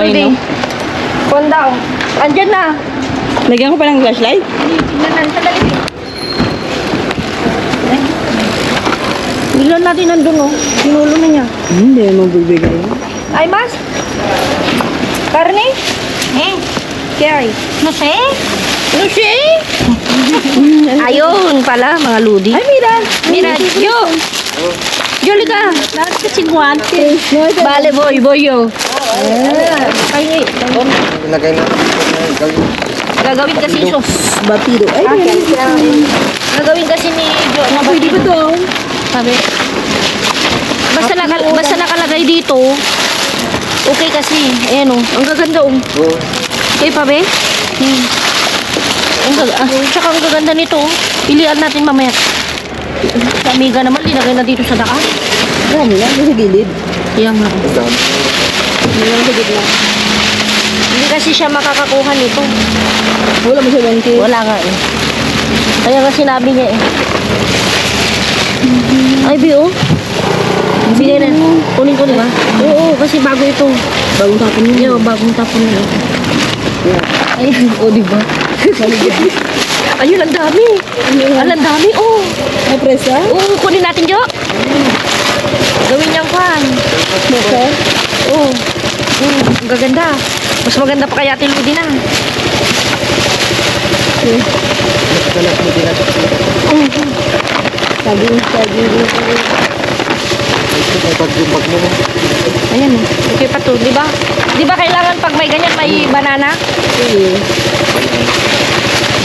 Lodi. Kondang. Andyan na. Lagyan ko pa ng flashlight? Tingnan natin sa dalit eh. Biglan natin nandun oh. Sinulo na niya. Hindi mo bibigay. Ay, mas? Karne? Kaya No sé. no siya ayun pala, mga Lodi. Ay, mira. Mira, yo. Joli ka. Kasi guante. Bale, boyo. Ay, Ilagay na. gagawin kasi so. Batido. Ay, Gagawin kasi ni Jo na pwede ba to? Sabi. Basta nakalagay dito. Okay kasi. Ayan oh. Ang gaganda oh. Okay pa be? Tsaka ang gaganda nito oh. Pilihan natin mamaya. Sa Amiga naman, linagay na dito sa daan. Dami lang. Sa gilid. Yan nga. Hindi kasi siya makakakuha nito. Wala mo siya 1K. Wala nga eh. Kaya nga sinabi niya eh. Ay, Bio. Bigay na. Kunin ko, di ba? Oo, kasi bago ito. Bagong tapon niya. Yo, bagong tapon na ito. Ay, o, di ba? Ayun, ang dami. Ang dami, oh. May presa? Oo, kunin natin, Jo. Gawin niyang kwan. Presa? Oo. Ang gaganda. Mas maganda pa kaya Ate Ludi na. Sabi dito. Ayan oh. Okay pa to, di ba? Di ba kailangan pag may ganyan may banana? Sige.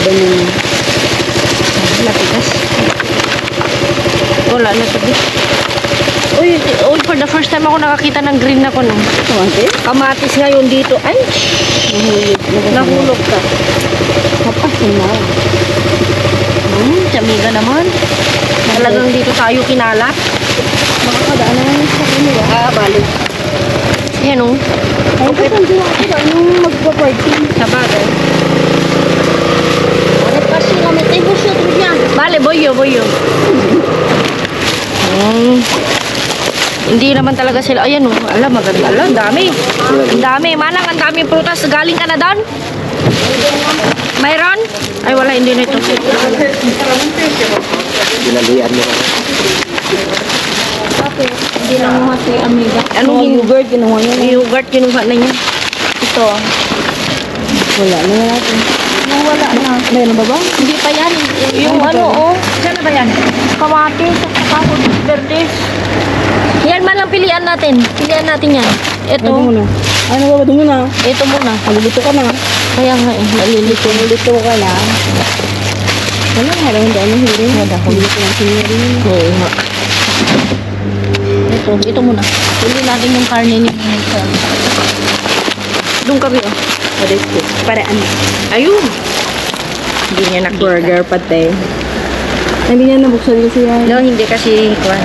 Banana. Latigas. Wala na to. Uy, for the first time ako nakakita ng green na ko no. Kamatis? Kamatis ngayon dito. Ay, nahulog ka. Kapas na. Amiga naman. Talagang dito tayo kinalat. Makakadaan naman sa kanila. Balik. Yan oh. Ay, okay. Kasi ako ba nung magpa-party? Sabagay. Kasi kami tayo siya ito yan. Bale, boyo. Hindi naman talaga sila. Ayan oh. Alam, maganda. Alam, ang dami. Ang dami. Manang, ang daming prutas. Galing ka na doon? Mayroon? Ay, wala. Hindi na ito. Ginalian mo ka. Hindi lang mo si Amiga. Anong Yogurt, kinuha niya. yogurt kinuha na niya? Ito. Wala na natin. Wala na. Meron ba ba? Hindi pa yan. Yung ano, oh. Saan na ba yan? Kamatis, kapapod, verdes. Yan man lang pilihan natin. Pilihan natin yan. Ito Ito. muna. Ano ba? Ito muna. Ito muna. Magluluto ka na. Kaya nga eh, nalilito. Magluluto ka na. Wala nga rin. Dami hirin. Magluluto ng sinirin. Oo nga. Ito muna. Pili natin yung karne niya. Doon kami oh. Paraan. Ayun. Hindi niya nakita. Burger, pate. Hindi niya nabuksan kasi yan. No, hindi kasi kwan.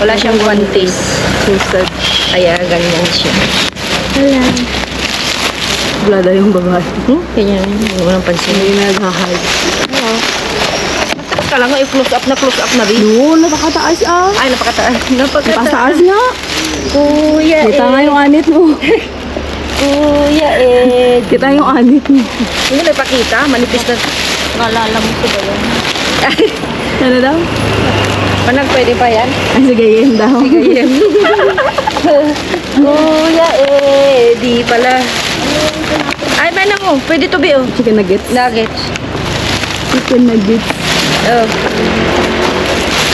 Wala siyang guantes. Toasted. Kaya ganyan siya. Wala. Wala daw yung babae. Kanya hindi mo nang pansin. Hindi na nag-hide. Tapos ka lang, i-close up na, Bi. Yun, napakataas ah. Ay, napakataas. Napakataas nga. Kuya Kita nga yung anit mo. Kuya Ed. Kita yung anit mo. Hindi may pakita. Manipis na. Nalala mo ko ba yan? Ano daw? Manag, pwede pa yan? Ay, sige, yun daw. Kuya Ed. Di pala. Ay, paano mo? Pwede to, Bi, oh. Chicken nuggets. Nuggets. Chicken nuggets. Oh.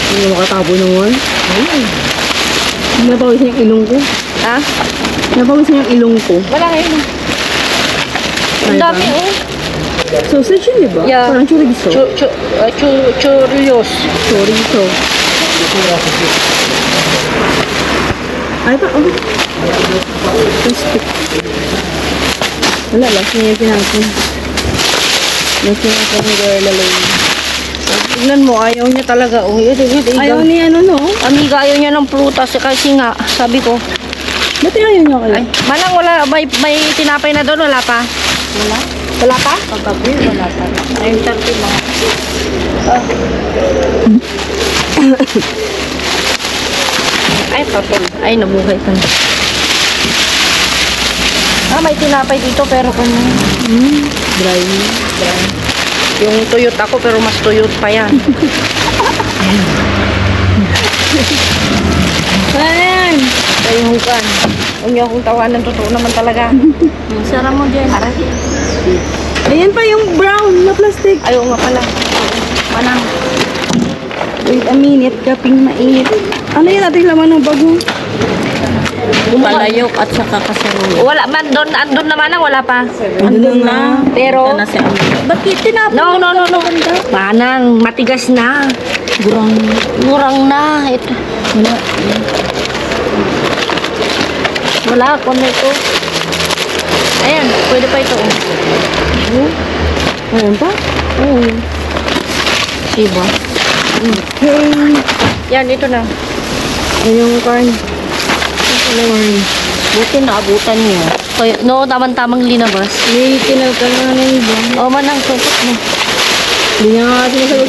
Hindi mo makatabo naman. Napawisan yung ilong ko. Ha? Napawisan yung ilong ko. Wala ngayon. Ang dami, oh. Sausage yun, di ba? Yeah. Parang chorizo. Churros. Chorizo. Ay, pa, oh. Plastic. Wala, last niya yung pinapin. Last niya yung lalay. Tignan mo, ayaw niya talaga. Oh, Ayaw ni ano, no? Amiga, ayaw niya ng prutas. Kasi nga, sabi ko. Ba't ayaw niya kayo? Ay, manang wala, may tinapay na doon, wala pa? Wala? Wala pa? Pagkabi, wala pa. Ayun, 30 mga. Ay, patol. Ay, nabuhay pa na. May tinapay dito pero kung Dry. yung tuyot ako pero mas tuyot pa yan. Ayan. Kaya yung kan. Huwag niyo akong tawanan, totoo naman talaga. Sarang mo dyan. Ayan pa yung brown na plastic. Ayaw nga pala. Manang. Wait a minute, kaping mainit. Ano yan ating laman ng bago? Palayok at saka kasarola. Wala man doon, andun naman ang wala pa. Andun na. Pero, Ito na si Amiga. Ba't tinapon? no. Manang, matigas na. Gurang na. Ito. Wala, kung na ito. Ayan, pwede pa ito. Ayan pa? Oo. Diba? Hey. Yan, ito na. Ayan yung corn. Buti naabutan niyo. Kaya, no, tamang-tamang linabas. May kinalkal na ng iba. O, manang, sukot mo. Hindi niya nga sinasagot.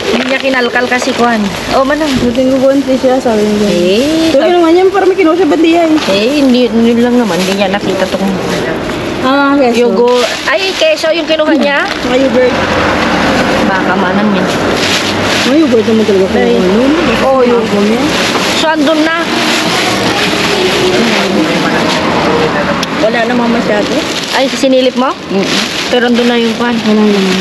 Hindi niya kinalkal kasi, Kwan. O, manang. Buting gugunti siya, sabi niya. So, naman yan, parang may kinuha siya, ba't di yan? Hindi lang naman. Hindi niya nakita itong Keso. yugo. Ay, keso yung kinuha niya. Mga yogurt. Baka manang yun. Mga yogurt naman talaga kung Ay. ano. Oo, yung. Ako niya. So, andun na. Wala naman masyado. Ay, sinilip mo? Pero andun na yung Kwan. Wala naman.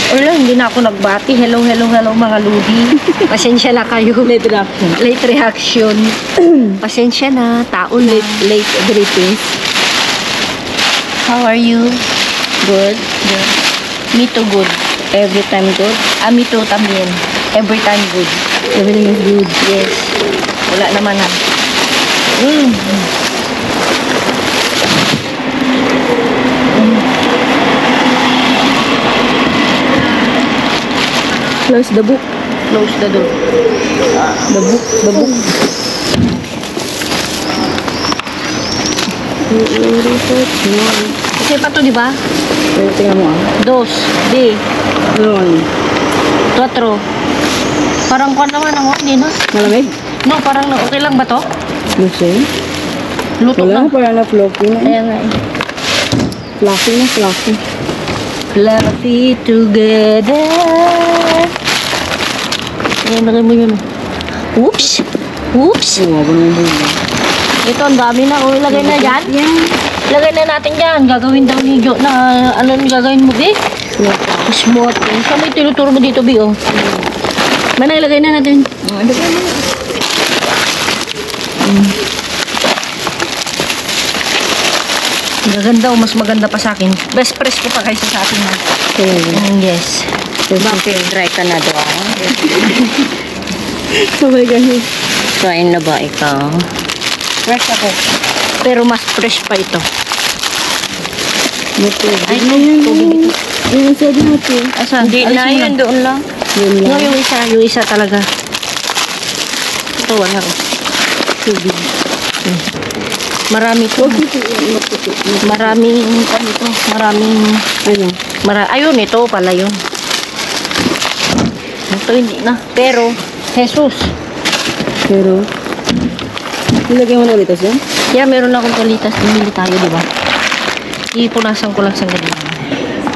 Wala, hindi na ako nagbati. Hello mga ludi. Pasensya na kayo. Late reaction. Late reaction. Pasensya na. Tao na. Late greetings. How are you? Good. Good. Me too good. Every time good. Me too también. Every time good. Everything is good. Yes. Wala naman na. Close the book. Close the door. The book. The book. Kasi pa to, di ba? Pero tingnan mo Dos. Di. Ron. Cuatro. Parang kwan naman ako. Hindi na. Malamig? No, parang okay lang ba to? Lucy? Luto Wala, lang. parang na-floppy na. Kaya nga eh. Fluffy na, fluffy. Fluffy together. Ayan, lagay mo yun. Oops. Oops. Oo, ba naman yun? Ito, ang dami na. O, ilagay na dyan. Yan. Ilagay na natin dyan. Gagawin daw ni Jo na, ano yung gagawin mo, Bi? Smooth. Saan mo yung tinuturo mo dito, Bi, oh? Mana, ilagay na natin. Gaganda o mas maganda pa sa akin. Best press ko pa kaysa sa akin. Kaya yun. Yes. Bakit dry ka na doon? Sabay guys. Kain na ba ikaw? Fresh ako. Pero mas fresh pa ito. Ay, yan. tubig ito. Yan, sabi natin. Asan? Hindi Alisin na mo yun, doon lang. Yun No, lang. yung isa talaga. Ito, wala ko. Tubig. Marami to. Maraming, ano ito? Maraming, Ano? ayun, ito pala yun. Ito hindi na. Pero, Jesus. Pero, nilagay mo na ulit yan? Yeah, meron akong tulitas. Bumili tayo, di ba? Ipunasan ko lang sa gabi.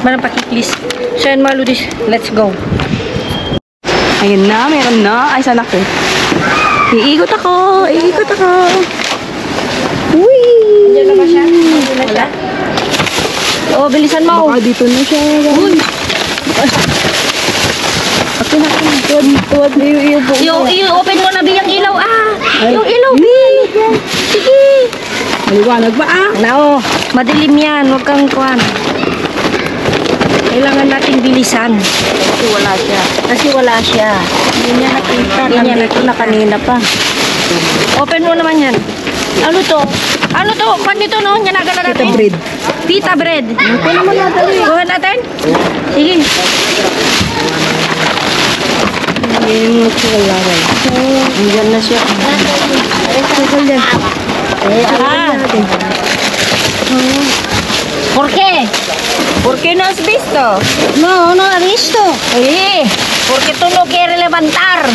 Manang pakiklis. So, yan mga ludis. Let's go. Ayun na, meron na. Ay, saan ako? Iikot ako. Iikot ako. Uy! Diyan na ba siya? Diyan na siya? Oo, bilisan mo. Baka dito na siya. Uy! Akin na. Tuwad na yung iyo po. I-open mo na biyang ilaw. Ay. Yung ilaw, Bi. Sige. Maliwanag ba Nao, madilim yan. Huwag kang kuhan. Kailangan nating bilisan. Kasi wala siya. Kasi wala siya. Hindi niya nakita. Hindi niya Nandito na kanina pa. Open mo naman yan. Ano to? Ano to? Kung dito no? Yan agad na natin. Pita bread. Pita bread. Ito naman natin. Kuha natin? Sige. Yung chocolate. Diyan na siya. Ah. ¿Por qué? ¿Por qué no has visto? No, no ha visto. Sí, porque tú no quieres levantar.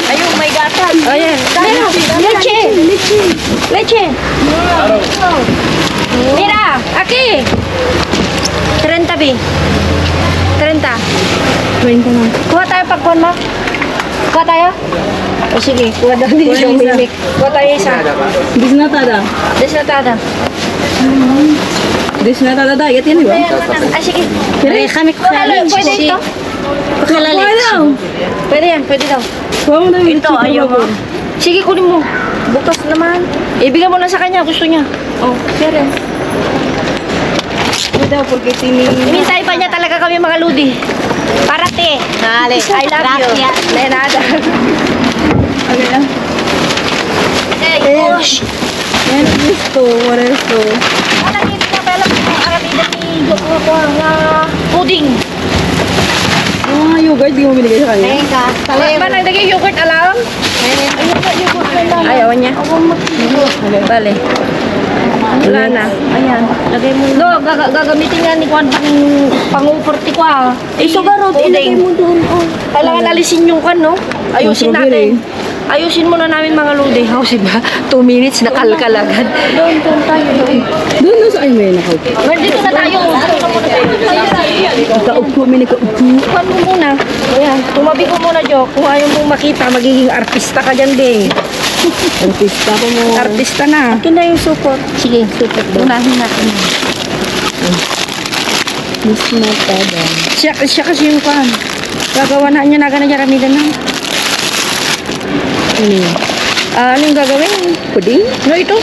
Ayun, may gatas. Oye, leche. Leche. Mira, aquí. 30 bi. 30. 20 na. Kuha tayo pagkuhan mo. Kuha tayo. O sige, kuha daw din Kuha siyang isa. mimik. Kuha tayo isa. Disnatada. Desatada. Disnatada diet yan, di ba? Ay, sige. Kami Pwede ito. Pwede yan, pwede daw. Kuha mo na yung Ito, ayaw mo. Sige, kunin mo. Bukas naman. Ibigay mo na sa kanya, gusto niya. Oh, pero. Ito daw, porque tini... Hinintay pa niya talaga kami mga ludi. Parate. Dale. I love you. Lenada. Okay lang. Hey, gosh. Yan, gusto. What else to? Alam niyo na pala kung aramida ni Joko ko nga pudding. Ah, yogurt, di mo binigay sa kanya? Ba nagdagay yogurt alam? Ayaw niya. Bale. Wala na. Ayan. Lagay mo. No, gagamitin nga ni Juan pang-upurti ko ah. Eh, sugarod. Ilagay mo doon. Kailangan alisin yung kan, no? Ayusin natin. Ayusin muna namin mga lodi. House, diba? 2 minutes, nakalkalagad. Doon tayo. Doon na saan may nakaupo. Dito na tayo. Kaupo, may nakaupo. Kuhan mo muna. Ayan. Tumabi ko muna, Jo. Kung ayaw mong makita, magiging artista ka dyan, Ding. Artista ko mo. Artista na. Akin na yung support. Sige, super. Unahin natin. Disnatada. Siya kasi yung kan. Gagawa na niya na ramida na. Ano yun? Anong gagawin? Pudding? No, ito.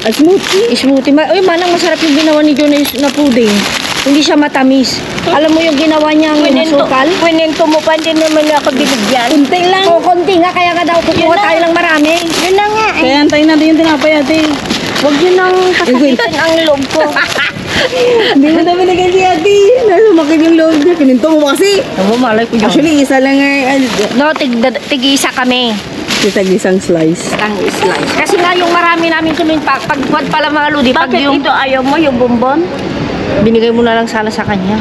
Smoothie? Smoothie. Uy, manang masarap yung ginawa ni John na pudding. Hindi siya matamis. Alam mo yung ginawa niyang masukal? Kwento mo pa, hindi naman ako binigyan. Kunti lang. O, konti nga. Kaya nga daw kukuha tayo ng marami. Yun na nga. Kaya antayin natin yung tinapay ate. Huwag yun ang kasakitan ang loob ko. Hindi mo na binigay si ate. Nasumakit yung loob niya. Pininto mo kasi. Ako, malay ko Actually, isa lang ay No, tig-isa kami. kitag isang slice. Ang slice. Kasi nga yung marami namin kunin pag pala mga ludi. Pag Bakit yung ito ayaw mo, yung bonbon? binigay mo na lang sana sa kanya.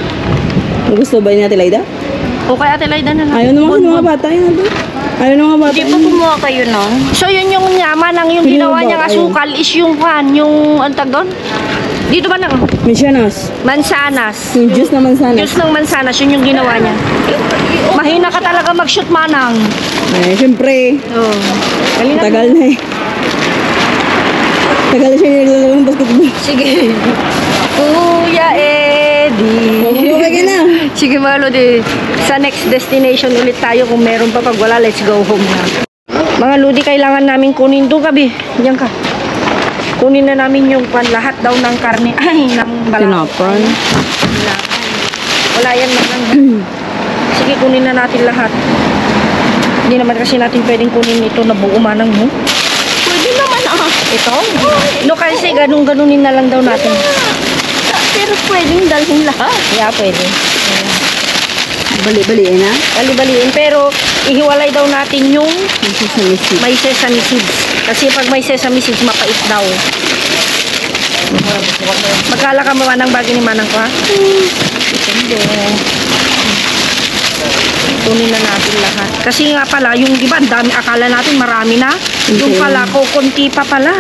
Gusto ba ni Ate Laida? O kay Ate Laida na lang. Ayaw naman sa mga bata yun ate. Ayaw ng mga bata. Hindi pa kumuha kayo nun? So yun yung yaman ang yung Sino ginawa ba? niyang asukal is yung pan, yung antag doon. Dito ba nang Mencionas. mansanas. Yung juice naman sana. Juice ng mansanas, yun yung ginawa niya. Mahina ka talaga mag-shoot manang. Eh, syempre. Oh. Tagal na eh. Tagal na siya naglalaro ng basketball. Sige. Kuya Eddie. Okay ka na. Sige mga lodi, sa next destination ulit tayo kung meron pa. Pag wala, let's go home na. Mga lodi, kailangan namin kunin doon kabi. Diyan ka. Kunin na namin yung lahat daw ng karne. Ay, ng balaw. Tinapon. Wala yan lang. Sige, kunin na natin lahat. Hindi naman kasi natin pwedeng kunin ito na buo manang, no? Pwede naman ah. Ito? No, kasi ganun-ganunin na lang daw natin. Pero pwedeng dalhin lahat. Yeah, pwede. Bali-baliin na. Bali-baliin. Pero, ihiwalay daw natin yung Sesame seed. may sesame seeds. Kasi pag may sesame seeds, mapait daw. Magkala ka mo ng bagay ni Manang ko, ha? Hindi. Tunin na natin lahat. Kasi nga pala, yung di ba, ang dami, akala natin marami na. Yung pala, kukunti pa pala.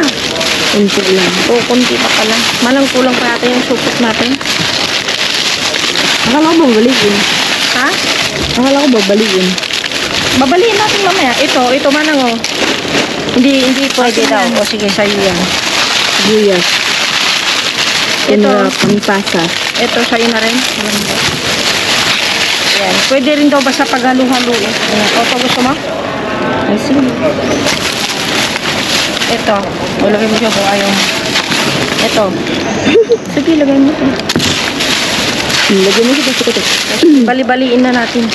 Unti lang. Kukunti pa pala. Manang kulang pa yata yung supot natin. Akala ko babaliin. Ha? Akala ko babaliin. Babaliin natin mamaya. Ito Manang, oh. Hindi pwede daw. O sige, sa'yo yan. Guyas. Ito. Pampasa. Ito, sa'yo na rin. Alam mo. Ayan. Pwede rin daw basta paghalo-halo. Ayan. O, pag gusto mo? Ay, sige. Ito. O, lagay mo siya kung ayaw mo. Ito. Sige, lagay mo. Lagyan mo sa basket. Bali-baliin na natin.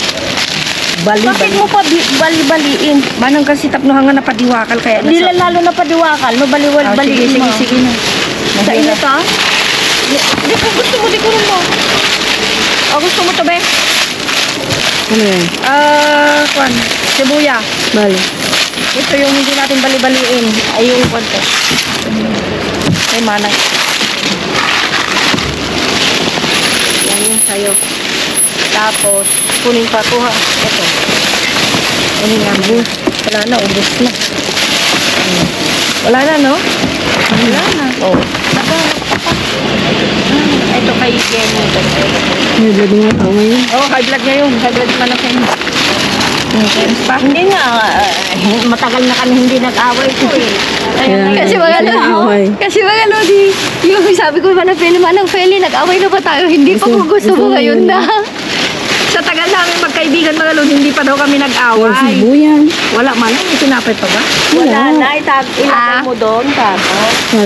Bakit mo pa bali-baliin? Manang kasi tapnohan nga napadiwakal kaya Hindi lang lalo na padiwakal. Mabaliwal-baliin mo. sige na. Sa inyo to? Di kung gusto mo, di ko mo. Gusto mo to, be? Ano yan? Kwan, sibuya. Bali. Ito yung hindi natin bali-baliin. Ay, yung kwan to. Ay, manang. Yan yung sayo. Tapos, kunin pa ko ha. Ito. Kunin namin. Wala na, ubos na. Wala na, no? Wala na. Oo. Ito kay Kenny. May blood nga ako ngayon. High blood niya yun. High blood man ang Kenny. Hindi nga. Matagal na kami hindi nag-away ko eh. Kaya, Kasi mga away. Kasi mga lodi, yung sabi ko manang Feli, nag-away na ba tayo? Hindi pa ko gusto mo ngayon na. Sa tagal namin magkaibigan mga lodi, hindi pa daw kami nag-away. Sibuyan. Wala man, may sinapit pa ba? Wala na. Ilagay mo doon.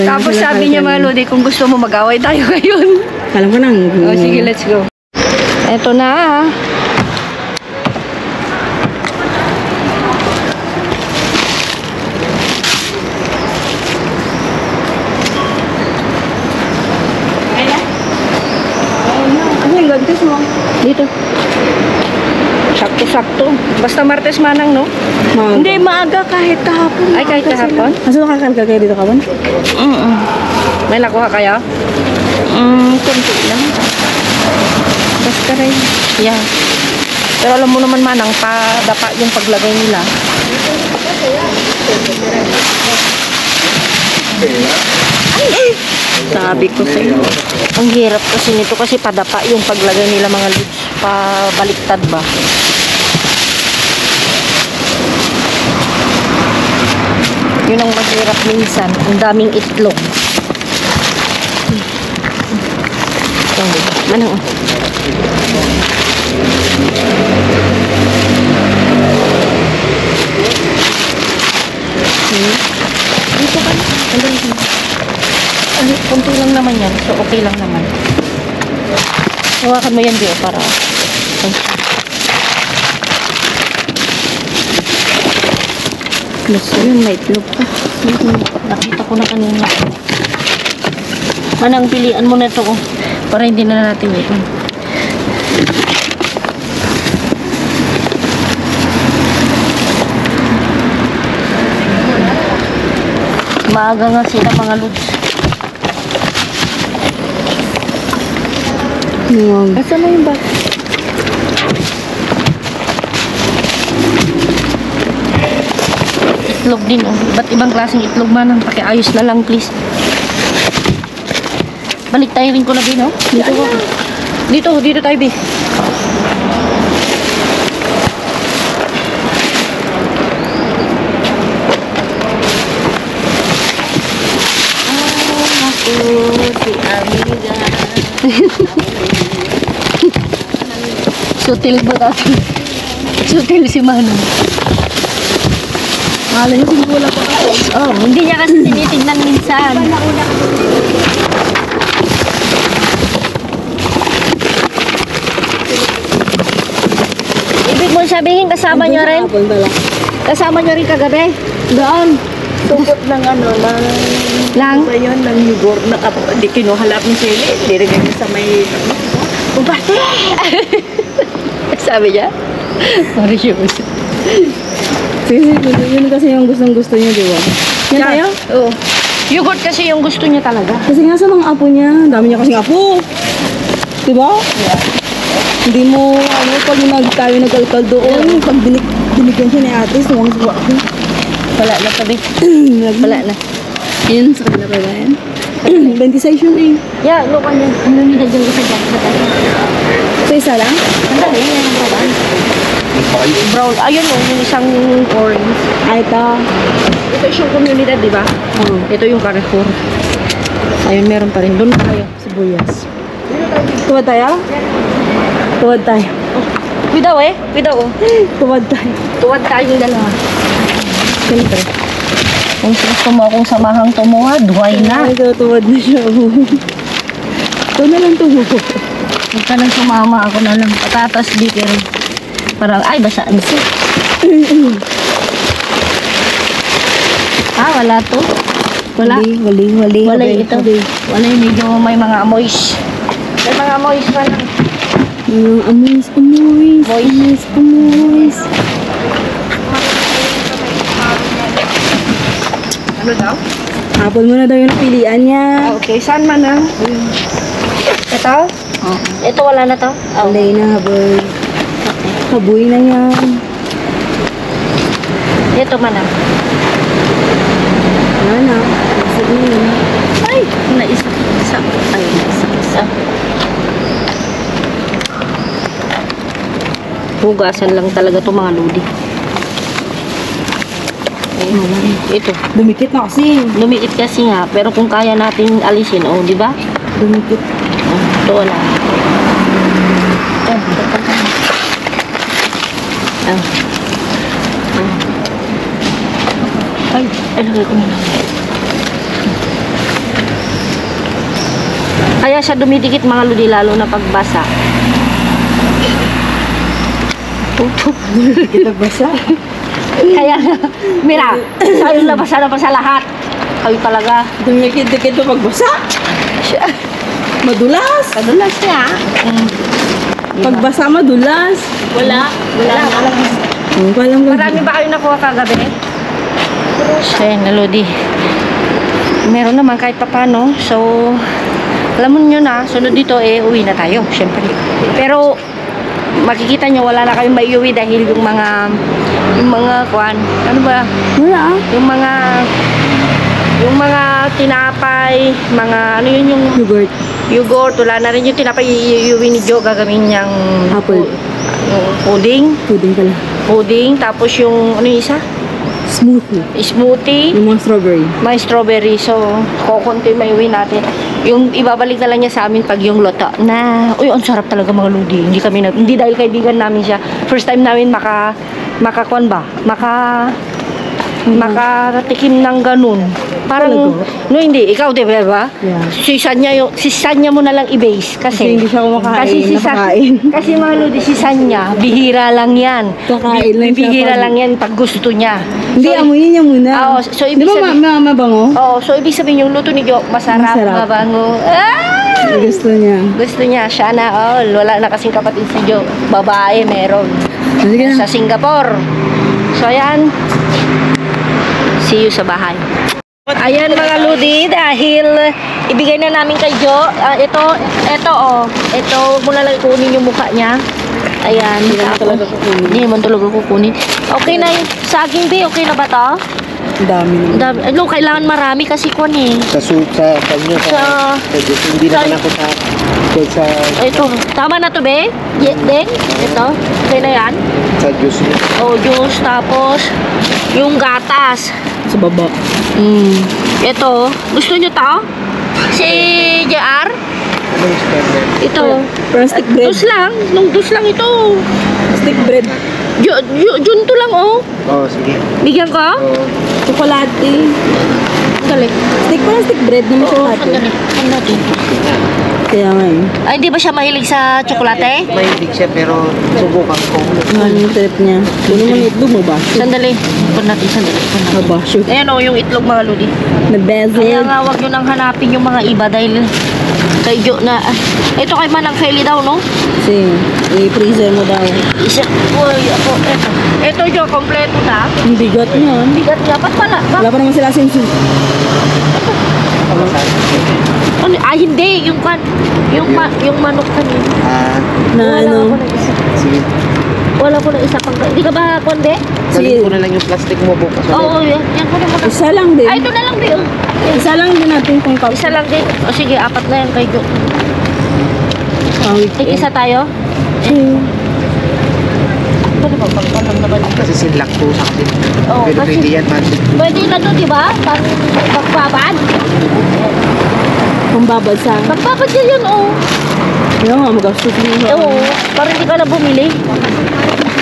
Tapos sabi niya mga lodi, kung gusto mo mag-away tayo ngayon. Alam ko nang. Sige, let's go. Eto na. Ano yung gantis mo? Dito. Sakto-sakto. Basta Martes manang, no? Hindi, maaga kahit kahapon. Ay, kahit kahapon? Asa nakakalkal kayo dito kaban? May nakuha kaya? Kunti lang. Basta rin. Yeah. Pero alam mo naman manang, padapa yung paglagay nila. Sabi ko sa iyo. Ang hirap kasi nito kasi padapa yung paglagay nila mga lids. Pabaliktad ba? Yun ang mahirap minsan. Ang daming itlog. Manang. Dito ka na. Kunti lang naman yan. So, okay lang naman. Hawakan mo yan, Dio, para... Gusto yun, may itlog pa. Nakita ko na kanina. Manang, pilian mo na ito, oh. Para hindi na natin ito. Maaga nga sila mga lods. Asa na yung bag? Itlog din, oh. Ba't ibang klaseng itlog manang? Pakiayos na lang, please. Balik tayo rin ko na din, oh. Dito ko. Dito tayo, B. Si amiga. Sutil ba kasi? Sutil si Manong. Mahala niya siguro pa ako. Oh, hindi niya kasi tinitignan minsan. Ibig mo sabihin kasama nyo rin? Hapon pala. Kasama nyo rin kagabi? Daan. Tungkot ng ano, Lang? ba yun, ng yugor, di kinuhalap ni Sili, nilagay niya sa may, ubate! Sabi niya? Marius. Sige, yun kasi yung gustong-gusto niya, di ba? Yan tayo? Oo. Yogurt kasi yung gusto niya talaga. Kasi nga sa mga apo niya, dami niya kasing apo. Di ba? Yeah. Hindi mo, pag tayo nag-alkal doon, pag binigyan siya ni ate, suwang-suwa ako. Wala na sabi. Wala na. Yun, sa kanila ba yan? 26 yun eh. Yeah, lukan niya. Ano nilagyan ko sa dyan? So, isa lang? Andali, yan ang brown. Brown. Ayun o, yung isang orange. Ay, ito. Ito yung komunidad, di ba? Oo. Ito yung Carrefour. Ayun, meron pa rin. Doon tayo. Sibuyas. Tuwad tayo? Tuwad tayo. Widaw eh. Widaw oh. Tuwad tayo. Tuwad tayong dalawa. Siyempre. Kung gusto mo akong samahang tumuwad, why not? Ay, tuwad na siya. Ito na lang tumuwad. Huwag ka nang sumama, ako na lang. Patatas, di pero. Parang, ay, basaan siya. Wala to. Wala. Wala ito. Wala yung medyo may mga amoys. May mga amoys pa lang. Amoys. Ano daw? Apple muna daw yung napilian niya. Okay, saan man ang? Ito? Oh. Ito wala na to? Alay na, haboy. Haboy na yan. Ito man ang. Wala na. Sige na yun. Ay, naisa. Ay, naisa. Hugasan lang talaga to mga lodi. Ito. Dumikit na kasi. Lumikit kasi nga, pero kung kaya natin alisin, oh, di ba? Dumikit. Oh, ito wala. Ay, lagay ko na lang. Kaya siya dumidikit mga lodi, lalo na pagbasa. Kita basa. Kaya, mira, sayo nabasa na pa sa lahat. Kayo talaga. Dumikit-dikit pa pagbasa. Madulas. Kadulas niya. Pagbasa madulas. Wala. Marami ba kayo nakuha kagabi? Ayan na, Lodi. Meron naman kahit papano. So, alam mo nyo na, sunod dito uwi na tayo, syempre. Pero, makikita nyo, wala na kayong maiuwi dahil yung mga kwan, ano ba? Wala. Yung mga tinapay, mga, ano yun yung yogurt, wala na rin yung tinapay iuwi ni Jo, gagawin niyang Apple. Pudding, tapos yung, ano yung isa? Smoothie. Yung mga strawberry. May strawberry. So, kukunti may uwi natin. Yung ibabalik na lang niya sa amin pag yung loto na, uy, ang sarap talaga mga lodi. Hindi dahil kaibigan namin siya. First time namin makakwan ba? Makatikim ng ganun. Parang, no hindi, ikaw di ba? Yeah. Si Sanya mo na lang i-base. Kasi hindi siya kumakain. Kasi mga lodi, si Sanya, bihira lang yan. Kakain lang siya. Bihira lang yan pag gusto niya. Hindi, amuyin niya muna. Oo, so ibig di ba sabihin, mabango? Oo, so ibig sabihin yung luto ni Jo, masarap. Mabango. Gusto niya. Gusto niya, siya na all. Wala na kasing kapatid si Jo. Babae, meron. Sige na. Sa Singapore. So, ayan. See you sa bahay. Ayan mga lodi, dahil ibigay na namin kay Jo. Ito muna lang kunin yung mukha niya. Ayan. Hindi mo talaga kukunin. Okay na yung saging, be. Okay na ba to? Ang dami naman. Ano, kailangan marami kasi kwan eh. Sa kanyo, hindi naman ako sa Ito, tama na to, be? Deng? Ito? Okay na yan? sa juice niya. Oh, juice. Tapos, yung gatas. Sa baba. Ito. Gusto nyo to? Si JR? Anong standard? Ito. Parang stick bread. Dus lang ito. Stick bread. Junto lang, oh. Oo, sige. Bigyan ko? Oo. Chocolate. Sandali. Stick bread na may Oo, chocolate. sandali. Kaya nga eh. Ay, di ba siya mahilig sa tsokolate? May hindi siya pero subukan ko. Ano yung trip niya? Kuno mo itlog mo ba? Sandali. Ipon natin, sandali. Mabasyo. Ayan, oh, yung itlog mga lodi. Kaya Nabezed. nga, wag nyo nang hanapin yung mga iba dahil kay Jo na, ito kay Manang Feli daw, no? Kasi, i-freezer mo daw. Isa, uy, ako, eto. Ito Jo, kompleto na. Ang bigat niya. Bigat nga, ba't pala? Wala pa naman sila sinsu. Ano, hindi, yung manok kanina. Na Wala ano? ako ng isa. Sige. Wala ko ng isa pang, hindi ka ba konde? Sabihin ko na lang yung plastic mo bukas ulit. Oo, yan ko na muna. Isa lang din. Ay, ito na lang din. Isa lang din natin kung kapit. Isa lang din. O sige, apat na yan kay Jo. Isa tayo? Ano ba, pagpalang naman. Kasi sinlock po sa akin. Oo, Pero kasi- pwede yan, man. Pwede na to, di ba? Pagbabad. Kung babasa. Pagbabad yan, oh. Kaya nga, magastos mo. Oo, para hindi ka na bumili.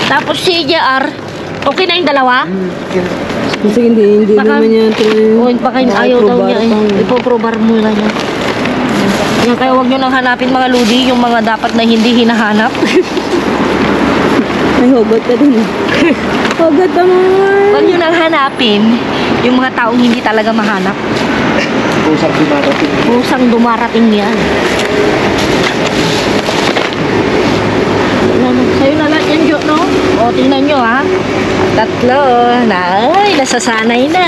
Tapos si JR, okay na yung dalawa? Kasi hindi Baka- naman yan. O, baka ayaw daw niya eh. Ipoprobar mo na niya. Yan, kaya huwag nyo nang hanapin mga ludi, yung mga dapat na hindi hinahanap. May hugot ka dun. Hugot naman. Huwag nyo nang hanapin yung mga taong hindi talaga mahanap. Pusang dumarating. Kusang dumarating yan. Sa'yo na lahat yan, Jo, no? O, tingnan nyo, ha? Tatlo. Ay, nasasanay na.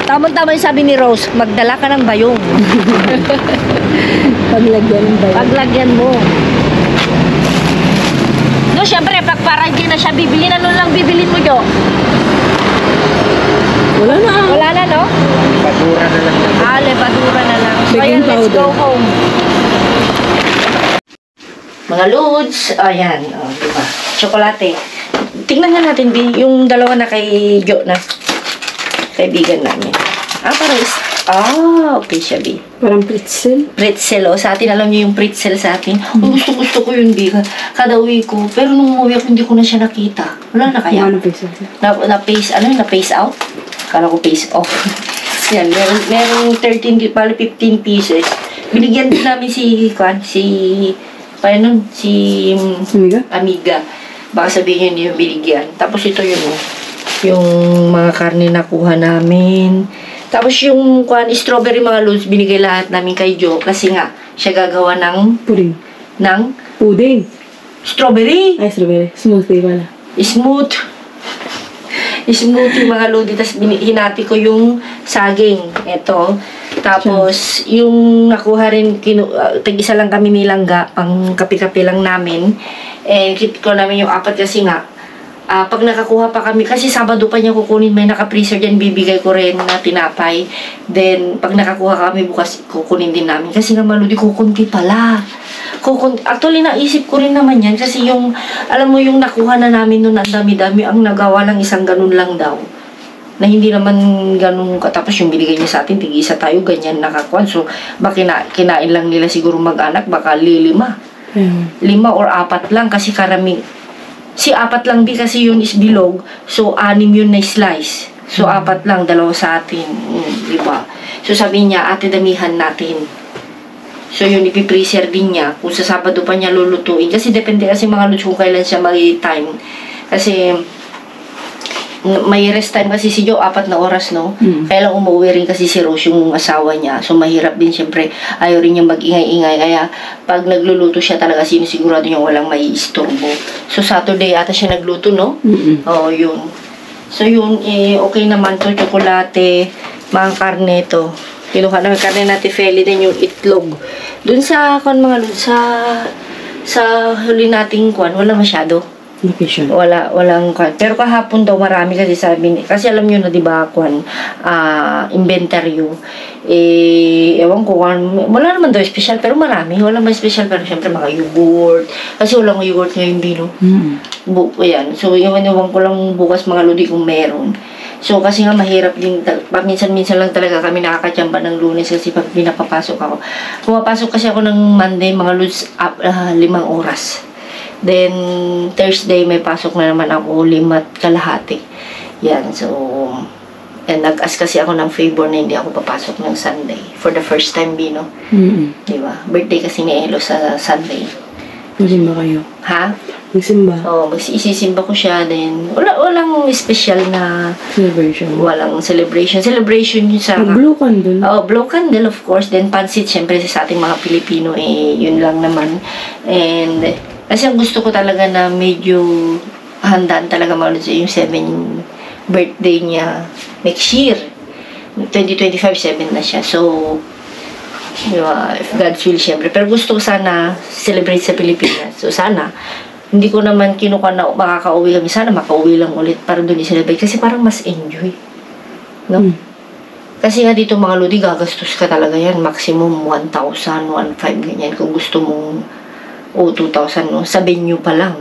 Tama-tama yung sabi ni Rose, magdala ka ng bayong. Paglagyan ng bayan. Paglagyan mo. No, syempre, pag parang di na siya bibili, ano lang bibilin mo, Jo? Wala na. Wala na, no? Basura na lang. Lebadura na lang. So, Baking ayan, let's powder. go home. Mga loads. Ayan, diba? Tsokolate. Tingnan nga natin, Bi, yung dalawa na kay Jo na. Kaibigan namin. Okay siya, Bi. Parang pretzel. Pretzel, sa atin, alam niyo yung pretzel sa atin. Gusto ko yun, Bi. Kada uwi ko. Pero nung umuwi ako, hindi ko na siya nakita. Wala na kaya? Ano pretzel? Na-face out? Kala ko face off. Yan, merong 13, pala 15 pieces. Binigyan din namin si Amiga? Amiga. Baka sabihin niyo yung binigyan. Tapos ito yung mga karne na kuha namin. Tapos yung strawberry mga loads, binigay lahat namin kay Jo kasi nga, siya gagawa ng Pudding. Pudding. strawberry. Ay, strawberry. Smoothie pala. Smoothie mga lodi. Tapos hinati ko yung saging. Ito. Tapos, yung nakuha rin, tag-isa lang kami nilangga, pang kape-kape lang namin. Kit ko namin yung 4 kasi nga, pag nakakuha pa kami, kasi Sabado pa niya kukunin, may naka-freezer dyan, bibigay ko rin na tinapay. Then, pag nakakuha kami bukas, kukunin din namin. Kasi nga maludi, kukunti pala. Actually, naisip ko rin naman yan, kasi yung, alam mo yung nakuha na namin nun, ang dami-dami, ang nagawa lang isang ganun lang daw. Na hindi naman ganun katapos yung binigay niya sa atin, tig-isa tayo, ganyan nakakuha. So, baka kinain lang nila siguro mag-anak, baka 5. 5 or 4 lang, kasi si 4 lang di kasi yun is bilog. So, 6 yun na slice. So, 4 lang, 2 sa atin. Diba? So, sabi niya, ate, damihan natin. So, yun, ipipreser din niya. Kung sa Sabado pa niya lulutuin. Kasi depende kasi mga luto kung kailan siya mag-time. Kasi, may rest time kasi si Jo, 4 na oras, no? Kaya lang umuwi rin kasi si Rose, yung asawa niya. So, mahirap din, siyempre, ayaw rin niya mag-ingay-ingay. Kaya, pag nagluluto siya talaga, sinisigurado niya walang may istorbo. So, Saturday ata siya nagluto, no? Oo, yun. So, yun, okay naman to, tsokolate, mga karne to. Kinuha namin karne natin, Feli din yung itlog. Dun sa, sa huli nating wala masyado. Location. Walang pero kahapon daw marami kasi kasi alam niyo na 'di ba inventaryo ewan ko wala naman daw special pero marami wala man special pero syempre mga yogurt kasi walang yogurt ngayon Bino. Ayan, so ewan ko lang bukas mga lodi kung meron. So kasi nga mahirap din minsan lang talaga kami nakakachamba ng Lunes kasi pag pinapapasok ako. Pumapasok kasi ako ng Monday mga lods 5 oras. Then, Thursday, may pasok na naman ako 5:30. Yan, so, nag-ask kasi ako ng favor na hindi ako papasok ng Sunday. For the first time, Bino. Diba? Birthday kasi ni Elo sa Sunday. Magsimba kayo? Ha? Magsimba? Oo, isisimba ko siya. Then, walang special na Celebration? Walang celebration. Celebration yun sa... Blue candle? Oh, blue candle, of course. Then, pansit, syempre, sa ating mga Pilipino, yun lang naman. And... Kasi ang gusto ko talaga na medyo handaan talaga yung 7 birthday niya next year. 2025, 7 na siya. So, if God's will, syempre. Pero gusto ko sana celebrate sa Pilipinas. So, sana, hindi ko naman kinuha na makaka-uwi kami. Sana makauwi lang ulit para doon i-celebrate. Kasi parang mas enjoy. No? Kasi nga dito mga lodi, gagastos ka talaga yan. Maximum 1,000, 1,500, ganyan. Kung gusto mong 2,000, no? Sa venue pa lang.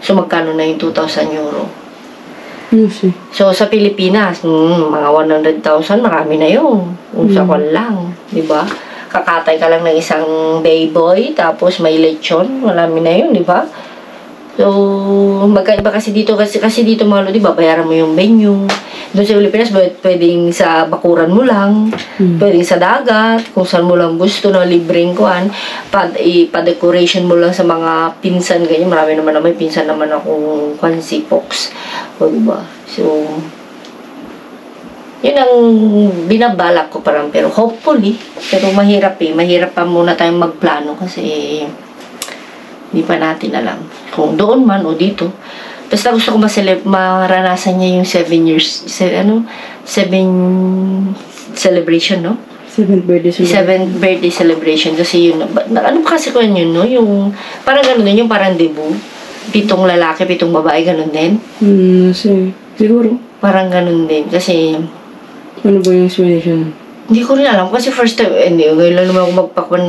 So, magkano na yung 2,000 euro? So, sa Pilipinas, mga 100,000, marami na yun. Sa kwan lang, di ba? Kakatay ka lang ng isang baboy, tapos may lechon, marami na yun, di ba? So, magkaiba kasi dito mga lodi, babayaran mo yung venue. Doon sa Pilipinas, pwedeng sa bakuran mo lang, pwedeng sa dagat, kung saan mo lang gusto na libreng kuhan, pa-decoration mo lang sa mga pinsan, ganyan. Marami naman may pinsan naman akong kuhan, si Fox. O, diba? So, yun ang binabalak ko parang, pero hopefully, pero mahirap mahirap pa muna tayong magplano kasi hindi pa natin alam kung doon man o dito. Basta gusto ko maranasan niya yung 7 celebration, no? 7th birthday celebration. 7th birthday celebration. Kasi yun, ano kasi ko yun, no? Yung, parang ganun din, yung parang debut. 7 lalaki, 7 babae, ganun din. Siguro. Parang ganun din. Kasi, Ano ba yung explanation? hindi ko rin alam. Kasi first time, hindi, ngayon naman ako magpakwan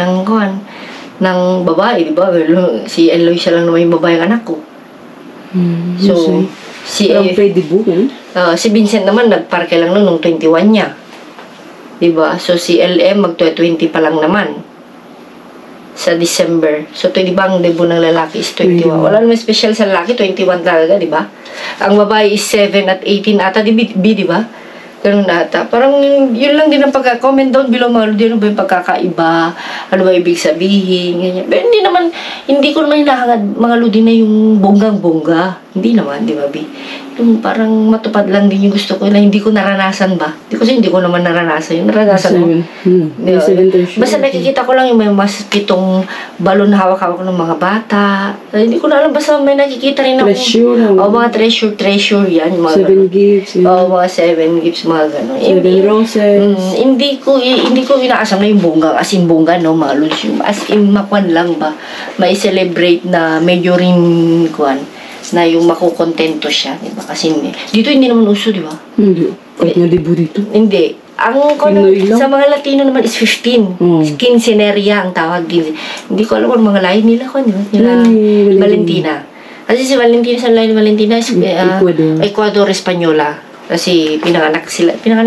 ng babae, di ba? Well, si Eloy siya lang naman yung babae ang anak ko. So, si Parang pre-debut, si Vincent naman nagparke lang nung 21 niya. Diba? So, si LM mag-20 pa lang naman. Sa December. So, di ba ang debut ng lalaki is 21. Wala naman special sa lalaki, 21 talaga, di ba? Ang babae is 7 at 18 ata, di ba? Ganun ata. Parang yun lang din ang pagka-comment down below mga lodi. Ano ba yung pagkakaiba? Ano ba ibig sabihin? Ganyan. Pero hindi ko naman hinahangad mga lodi na yung bonggang-bongga. Hindi naman, di ba, Bi? Yung parang matupad lang din yung gusto ko na hindi ko naranasan ba? Kasi hindi ko naman naranasan. Yung naranasan mo. Basta nakikita ko lang yung may mas 7 balon na hawak-hawak ng mga bata. Hindi ko na alam. Basta may nakikita rin ako. Treasure. Mga treasure yan. Yung mga 7 gifts. mga 7 gifts, mga gano'n. 7 roses. Hindi ko inaasam na yung bongga. As in bongga, no? Mga lods yung. As in makwan lang ba? May celebrate na medyo rin kuwan na yung makukontento siya, di ba? Kasi dito hindi naman uso, di ba? Hindi. Kahit nga debut dito. Hindi. Sa mga Latino naman is 15. Quinceaneria ang tawag. Hindi ko alam kung mga lahi nila ko, di ba? Valentina. Kasi si Valentina, sa lahi ni Valentina is Ecuador Espanyola. Kasi pinanganak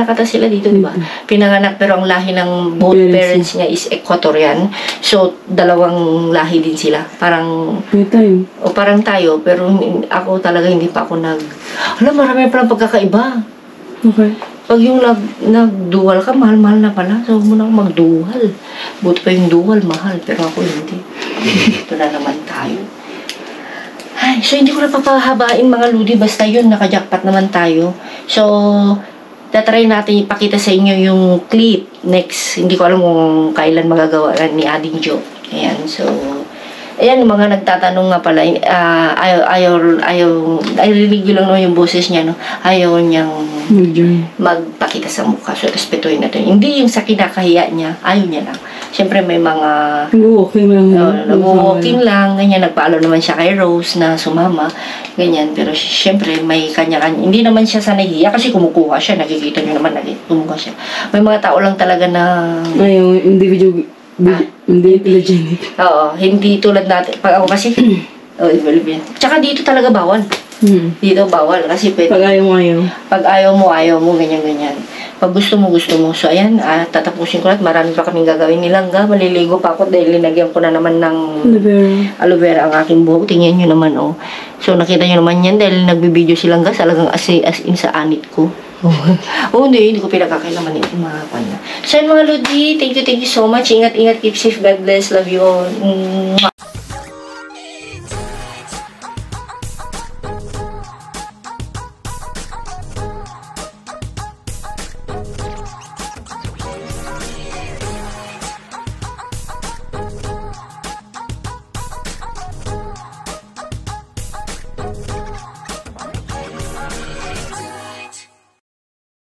ata sila dito, di ba? Pinanganak pero ang lahi ng both parents niya is Ecuadorian. So, dalawang lahi din sila. Parang parang tayo, pero ako talaga hindi pa ako marami pa lang pagkakaiba. Okay. Pag yung nag-dual ka, mahal-mahal na pala. So, huwag mo na ako mag-dual. Buti pa yung dual, mahal. Pero ako hindi. Ito na naman tayo. Ay, so hindi ko na papahabain mga ludi. Basta yun, naka-jackpot naman tayo. So, tatry natin ipakita sa inyo yung clip next. Hindi ko alam kung kailan magagawa ni Ading Jo. Ayan, so, ayan, mga nagtatanong nga pala, rinig lang naman yung boses niya, no? Ayaw niyang magpakita sa mukha. So, respetuhin natin. Hindi yung sa kinakahiya niya, ayaw niya lang. Siyempre, may mga nag-walking lang. Nag-walking lang, ganyan. Nagpaalo naman siya kay Rose na sumama, ganyan. Pero, siyempre, may kanya-kanya. Hindi naman siya sa nahiya kasi kumukuha siya. Nakikita niyo naman, kumukuha siya. May mga tao lang talaga na ayaw, individual. Hindi legit. Oo, hindi tulad natin. Pag ako kasi, tsaka dito talaga bawal. Dito bawal kasi pwede. Pag ayaw mo, ayaw mo, ganyan-ganyan. Pag gusto mo. So, ayan, tatapusin ko lahat. Marami pa kaming gagawin nilangga. Maliligo pa ako dahil linagyan ko na naman ng aloe vera ang aking buhok. Tingnan nyo naman, oh. So, nakita nyo naman yan dahil nagbibideo silang gas. Talagang as in sa anit ko. Hindi ko pinakakailaman ito mga kanya. So, mga Lodi, thank you so much. Ingat, keep safe. God bless. Love you all.